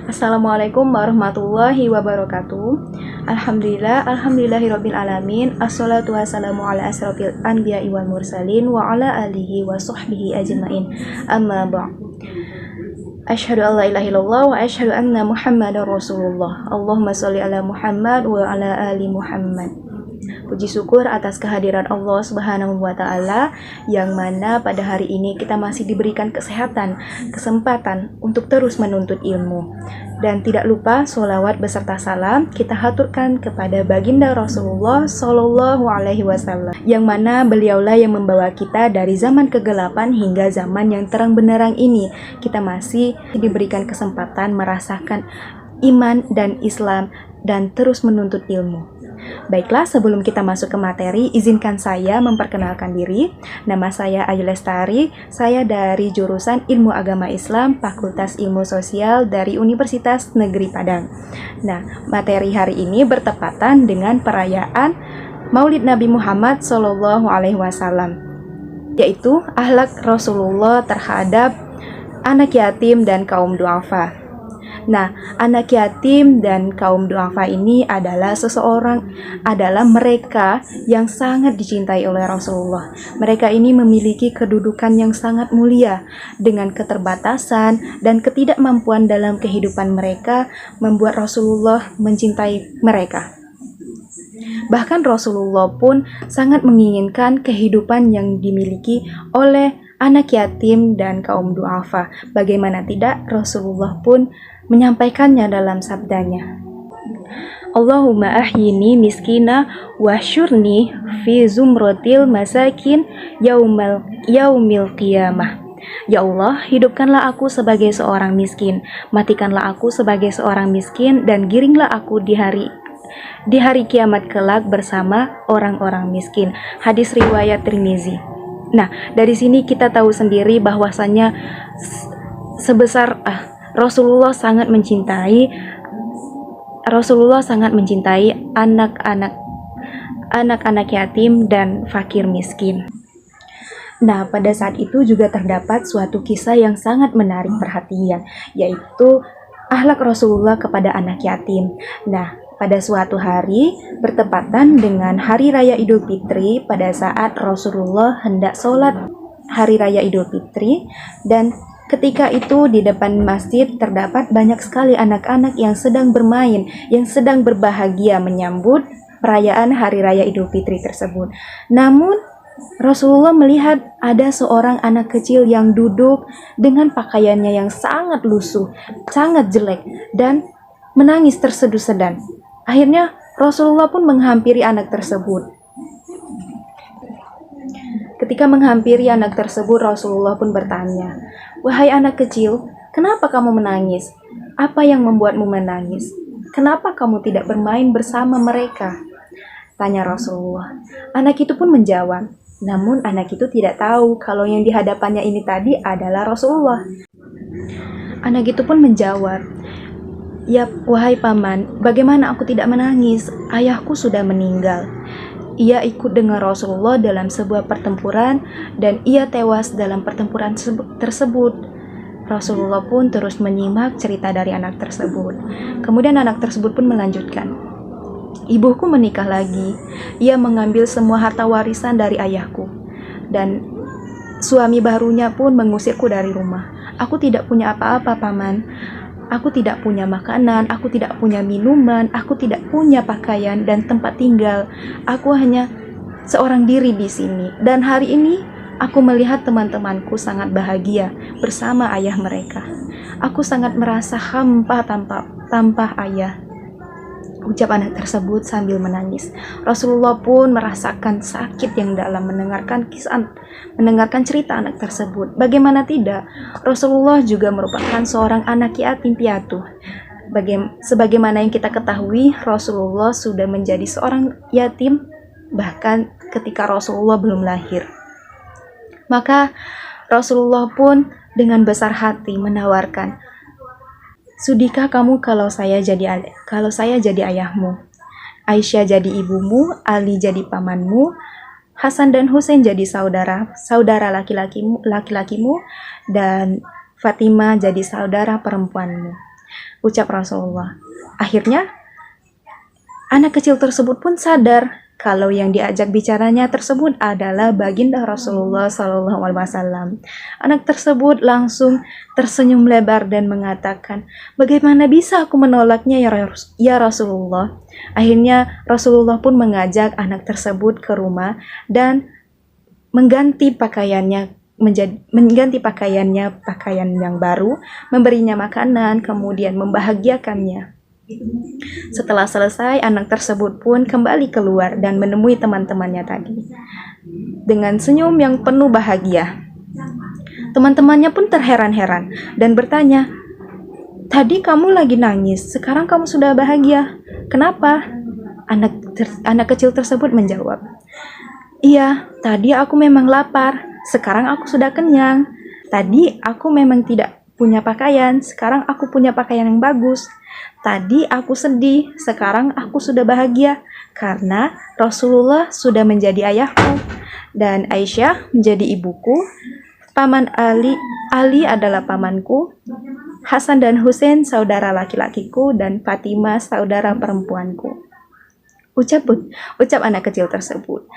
Assalamualaikum warahmatullahi wabarakatuh. Alhamdulillahirabbil alamin. Assalatu wassalamu ala asrofil anbiya'i wal mursalin wa ala alihi wa sahbihi ajmain. Amma ba'd. Asyhadu an la ilaha illallah wa asyhadu anna Muhammadar Rasulullah. Allahumma shalli ala Muhammad wa ala ali Muhammad. Puji syukur atas kehadiran Allah Subhanahu wa Ta'ala, yang mana pada hari ini kita masih diberikan kesehatan, kesempatan untuk terus menuntut ilmu. Dan tidak lupa sholawat beserta salam kita haturkan kepada baginda Rasulullah Shallallahu Alaihi Wasallam, yang mana beliaulah yang membawa kita dari zaman kegelapan hingga zaman yang terang benderang ini. Kita masih diberikan kesempatan merasakan iman dan Islam dan terus menuntut ilmu. Baiklah, sebelum kita masuk ke materi, izinkan saya memperkenalkan diri. Nama saya Ayu Lestari, saya dari jurusan Ilmu Agama Islam, Fakultas Ilmu Sosial dari Universitas Negeri Padang. Nah, materi hari ini bertepatan dengan perayaan Maulid Nabi Muhammad SAW, yaitu akhlak Rasulullah terhadap anak yatim dan kaum duafa. Nah, anak yatim dan kaum duafa ini adalah mereka yang sangat dicintai oleh Rasulullah. Mereka ini memiliki kedudukan yang sangat mulia. Dengan keterbatasan dan ketidakmampuan dalam kehidupan mereka membuat Rasulullah mencintai mereka. Bahkan Rasulullah pun sangat menginginkan kehidupan yang dimiliki oleh anak yatim dan kaum duafa. Bagaimana tidak, Rasulullah pun menyampaikannya dalam sabdanya. Allahumma ahyini miskina wasyurni fi zumratil masakin yaumil qiyamah. Ya Allah, hidupkanlah aku sebagai seorang miskin, matikanlah aku sebagai seorang miskin, dan giringlah aku di hari kiamat kelak bersama orang-orang miskin. Hadis riwayat Tirmizi. Nah, dari sini kita tahu sendiri bahwasanya Rasulullah sangat mencintai anak-anak yatim dan fakir miskin. Nah, pada saat itu juga terdapat suatu kisah yang sangat menarik perhatian, yaitu akhlak Rasulullah kepada anak yatim. Nah, pada suatu hari bertepatan dengan Hari Raya Idul Fitri, pada saat Rasulullah hendak sholat Hari Raya Idul Fitri, dan ketika itu di depan masjid terdapat banyak sekali anak-anak yang sedang bermain, yang sedang berbahagia menyambut perayaan Hari Raya Idul Fitri tersebut. Namun Rasulullah melihat ada seorang anak kecil yang duduk dengan pakaiannya yang sangat lusuh, sangat jelek, dan menangis terseduh-sedan. Akhirnya Rasulullah pun menghampiri anak tersebut. Ketika menghampiri anak tersebut, Rasulullah pun bertanya, "Wahai anak kecil, kenapa kamu menangis? Apa yang membuatmu menangis? Kenapa kamu tidak bermain bersama mereka?" Tanya Rasulullah. Anak itu pun menjawab, namun anak itu tidak tahu kalau yang di hadapannya ini tadi adalah Rasulullah. Anak itu pun menjawab, "Ya, wahai paman, bagaimana aku tidak menangis? Ayahku sudah meninggal. Ia ikut dengan Rasulullah dalam sebuah pertempuran dan ia tewas dalam pertempuran tersebut." Rasulullah pun terus menyimak cerita dari anak tersebut. Kemudian anak tersebut pun melanjutkan, "Ibuku menikah lagi. Ia mengambil semua harta warisan dari ayahku. Dan suami barunya pun mengusirku dari rumah. Aku tidak punya apa-apa, paman. Aku tidak punya makanan, aku tidak punya minuman, aku tidak punya pakaian dan tempat tinggal. Aku hanya seorang diri di sini. Dan hari ini aku melihat teman-temanku sangat bahagia bersama ayah mereka. Aku sangat merasa hampa tanpa ayah." Ucap anak tersebut sambil menangis. Rasulullah pun merasakan sakit yang dalam mendengarkan cerita anak tersebut. Bagaimana tidak, Rasulullah juga merupakan seorang anak yatim piatu. Sebagaimana yang kita ketahui, Rasulullah sudah menjadi seorang yatim bahkan ketika Rasulullah belum lahir. Maka Rasulullah pun dengan besar hati menawarkan, "Sudikah kamu kalau saya jadi ayahmu, Aisyah jadi ibumu, Ali jadi pamanmu, Hasan dan Husain jadi saudara laki-lakimu, dan Fatimah jadi saudara perempuanmu?" ucap Rasulullah. Akhirnya anak kecil tersebut pun sadar kalau yang diajak bicaranya tersebut adalah baginda Rasulullah Shallallahu Alaihi Wasallam. Anak tersebut langsung tersenyum lebar dan mengatakan, bagaimana bisa aku menolaknya ya Rasulullah? Akhirnya Rasulullah pun mengajak anak tersebut ke rumah dan mengganti pakaiannya pakaian yang baru, memberinya makanan, kemudian membahagiakannya. Setelah selesai, anak tersebut pun kembali keluar dan menemui teman-temannya tadi dengan senyum yang penuh bahagia. Teman-temannya pun terheran-heran dan bertanya, tadi kamu lagi nangis, sekarang kamu sudah bahagia. Kenapa? Anak kecil tersebut menjawab, iya, tadi aku memang lapar, sekarang aku sudah kenyang. Tadi aku memang tidak punya pakaian, sekarang aku punya pakaian yang bagus. Tadi aku sedih, sekarang aku sudah bahagia karena Rasulullah sudah menjadi ayahku dan Aisyah menjadi ibuku. Paman Ali adalah pamanku. Hasan dan Husain saudara laki-lakiku dan Fatimah saudara perempuanku. Ucap anak kecil tersebut.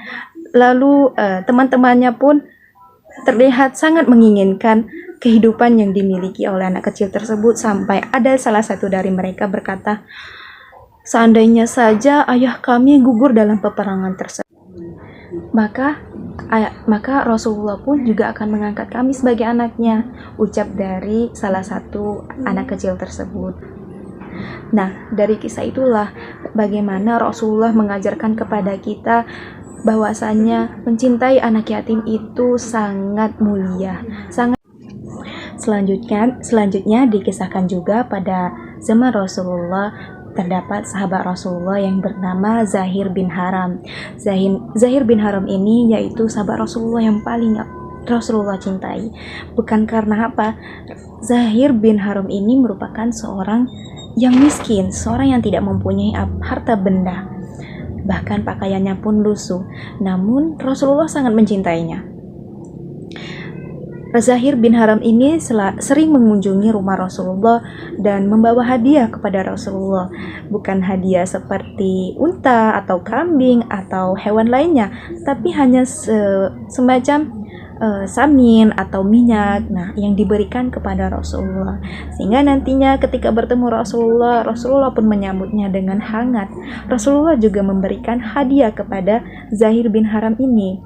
Lalu teman-temannya pun terlihat sangat menginginkan kehidupan yang dimiliki oleh anak kecil tersebut, sampai ada salah satu dari mereka berkata, seandainya saja ayah kami gugur dalam peperangan tersebut, maka Rasulullah pun juga akan mengangkat kami sebagai anaknya, ucap dari salah satu anak kecil tersebut. Nah, dari kisah itulah bagaimana Rasulullah mengajarkan kepada kita bahwasanya mencintai anak yatim itu sangat mulia, sangat. Selanjutnya dikisahkan juga pada zaman Rasulullah terdapat sahabat Rasulullah yang bernama Zahir bin Haram. Zahir bin Haram ini yaitu sahabat Rasulullah yang paling Rasulullah cintai. Bukan karena apa? Zahir bin Haram ini merupakan seorang yang miskin, seorang yang tidak mempunyai harta benda. Bahkan pakaiannya pun lusuh. Namun Rasulullah sangat mencintainya. Zahir bin Haram ini sering mengunjungi rumah Rasulullah dan membawa hadiah kepada Rasulullah. Bukan hadiah seperti unta atau kambing atau hewan lainnya, tapi hanya semacam samin atau minyak, yang diberikan kepada Rasulullah. Sehingga nantinya ketika bertemu Rasulullah pun menyambutnya dengan hangat. Rasulullah juga memberikan hadiah kepada Zahir bin Haram ini.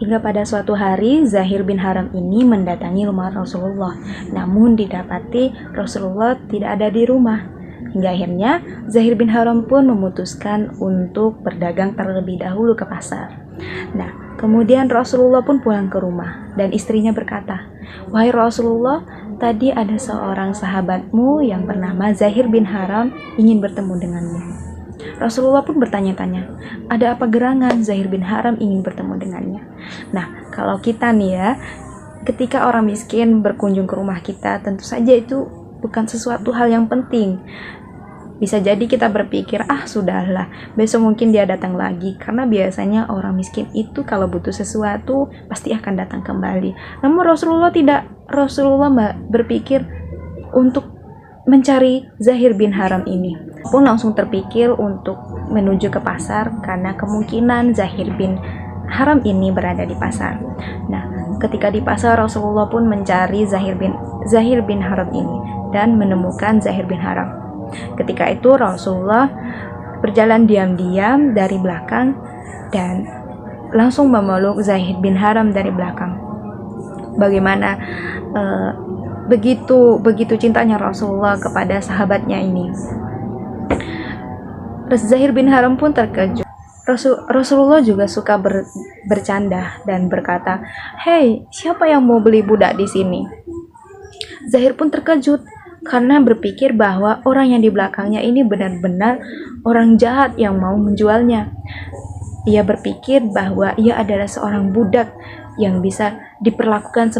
Hingga pada suatu hari Zahir bin Haram ini mendatangi rumah Rasulullah, namun didapati Rasulullah tidak ada di rumah. Hingga akhirnya Zahir bin Haram pun memutuskan untuk berdagang terlebih dahulu ke pasar. Kemudian Rasulullah pun pulang ke rumah dan istrinya berkata, wahai Rasulullah, tadi ada seorang sahabatmu yang bernama Zahir bin Haram ingin bertemu denganmu. Rasulullah pun bertanya-tanya, ada apa gerangan Zahir bin Haram ingin bertemu dengannya? Kalau kita nih ya, ketika orang miskin berkunjung ke rumah kita, tentu saja itu bukan sesuatu hal yang penting. Bisa jadi kita berpikir, sudahlah, besok mungkin dia datang lagi, karena biasanya orang miskin itu kalau butuh sesuatu pasti akan datang kembali. Namun Rasulullah tidak. Rasulullah berpikir untuk mencari Zahir bin Haram ini. Pun langsung terpikir untuk menuju ke pasar karena kemungkinan Zahir bin Haram ini berada di pasar. Ketika di pasar Rasulullah pun mencari Zahir bin Haram ini dan menemukan Zahir bin Haram. Ketika itu Rasulullah berjalan diam-diam dari belakang dan langsung memeluk Zahir bin Haram dari belakang. Bagaimana begitu cintanya Rasulullah kepada sahabatnya ini. Zahir bin Haram pun terkejut. Rasulullah juga suka bercanda dan berkata, "Hei, siapa yang mau beli budak di sini?" Zahir pun terkejut karena berpikir bahwa orang yang di belakangnya ini benar-benar orang jahat yang mau menjualnya. Ia berpikir bahwa ia adalah seorang budak yang bisa diperlakukan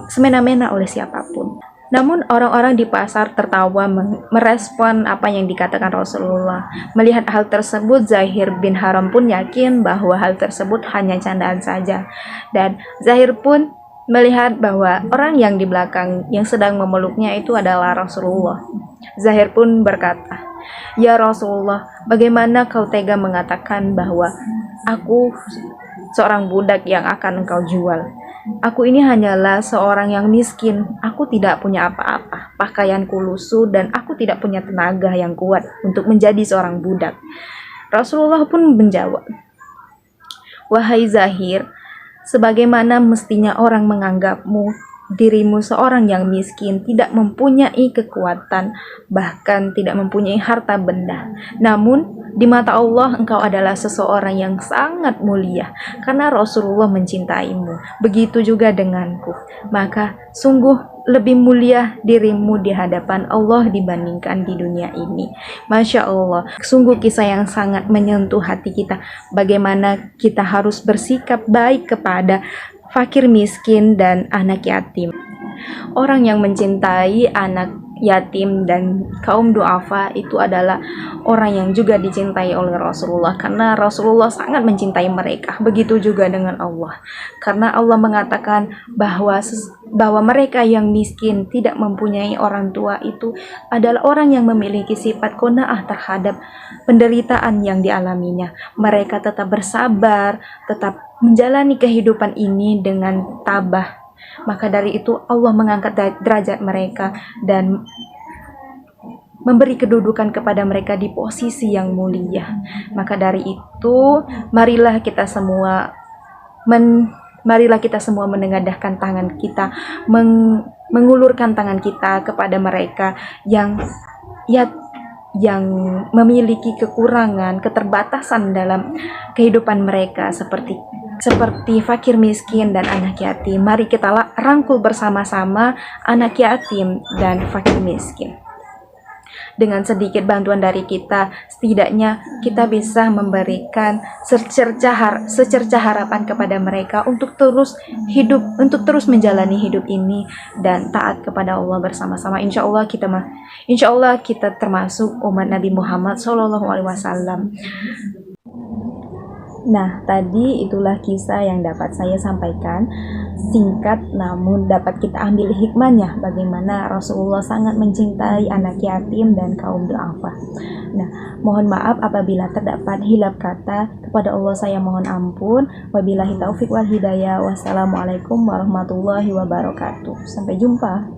semena-mena oleh siapapun. Namun orang-orang di pasar tertawa merespon apa yang dikatakan Rasulullah. Melihat hal tersebut, Zahir bin Haram pun yakin bahwa hal tersebut hanya candaan saja. Dan Zahir pun melihat bahwa orang yang di belakang yang sedang memeluknya itu adalah Rasulullah. Zahir pun berkata, "Ya Rasulullah, bagaimana kau tega mengatakan bahwa aku seorang budak yang akan engkau jual? Aku ini hanyalah seorang yang miskin. Aku tidak punya apa-apa. Pakaianku lusuh dan aku tidak punya tenaga yang kuat untuk menjadi seorang budak." Rasulullah pun menjawab, "Wahai Zahir, sebagaimana mestinya orang menganggapmu, dirimu seorang yang miskin, tidak mempunyai kekuatan, bahkan tidak mempunyai harta benda. Namun, di mata Allah engkau adalah seseorang yang sangat mulia, karena Rasulullah mencintaimu. Begitu juga denganku. Maka, sungguh lebih mulia dirimu di hadapan Allah dibandingkan di dunia ini." Masya Allah, sungguh kisah yang sangat menyentuh hati kita. Bagaimana kita harus bersikap baik kepada fakir miskin dan anak yatim. Orang yang mencintai anak yatim dan kaum duafa itu adalah orang yang juga dicintai oleh Rasulullah, karena Rasulullah sangat mencintai mereka. Begitu juga dengan Allah, karena Allah mengatakan bahwa mereka yang miskin tidak mempunyai orang tua itu adalah orang yang memiliki sifat qanaah terhadap penderitaan yang dialaminya. Mereka tetap bersabar, tetap menjalani kehidupan ini dengan tabah. Maka dari itu Allah mengangkat derajat mereka dan memberi kedudukan kepada mereka di posisi yang mulia. Maka dari itu, marilah kita semua menengadahkan tangan kita, mengulurkan tangan kita kepada mereka yang memiliki kekurangan, keterbatasan dalam kehidupan mereka, seperti fakir miskin dan anak yatim. Mari kita rangkul bersama-sama anak yatim dan fakir miskin. Dengan sedikit bantuan dari kita, setidaknya kita bisa memberikan secerca harapan kepada mereka untuk terus hidup, untuk terus menjalani hidup ini dan taat kepada Allah bersama-sama. Insya Allah kita termasuk umat Nabi Muhammad SAW. Nah, tadi itulah kisah yang dapat saya sampaikan, singkat namun dapat kita ambil hikmahnya bagaimana Rasulullah sangat mencintai anak yatim dan kaum duafa. Nah, mohon maaf apabila terdapat hilaf kata, kepada Allah saya mohon ampun. Wabillahi taufik wal hidayah. Wassalamualaikum warahmatullahi wabarakatuh. Sampai jumpa.